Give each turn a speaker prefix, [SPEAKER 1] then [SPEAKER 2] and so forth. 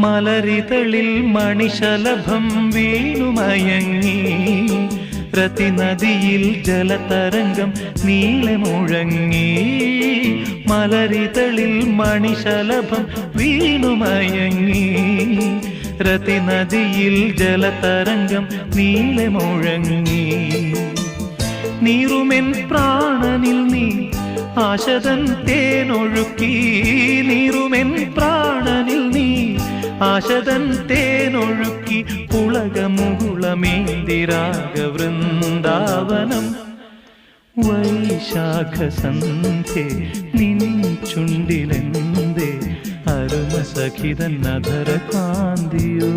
[SPEAKER 1] മലരിതളിൽ മണിശലഭം വീണുമയങ്ങി രതിനദിയിൽ ജലതരംഗം നീളെ മുഴങ്ങി മലരിതളിൽ മണിശലഭം വീണുമയങ്ങി രതിനദിയിൽ ജലതരംഗം നീളെ മുഴങ്ങി നീറുമെൻ പ്രാണനിൽ നീ ആശതൻ തേനൊഴുക്കി നീറുമെൻ പ്രാണനിൽ നീ ആശതൻ തേനൊഴുക്കി പുളകമുകുളമേന്തിരാഗവൃന്ദാവനം വൈശാഖസന്ധ്യേ നിൻ ചുണ്ടിലെന്തേ അരുമസഖിതൻ അധരകാന്തിയോ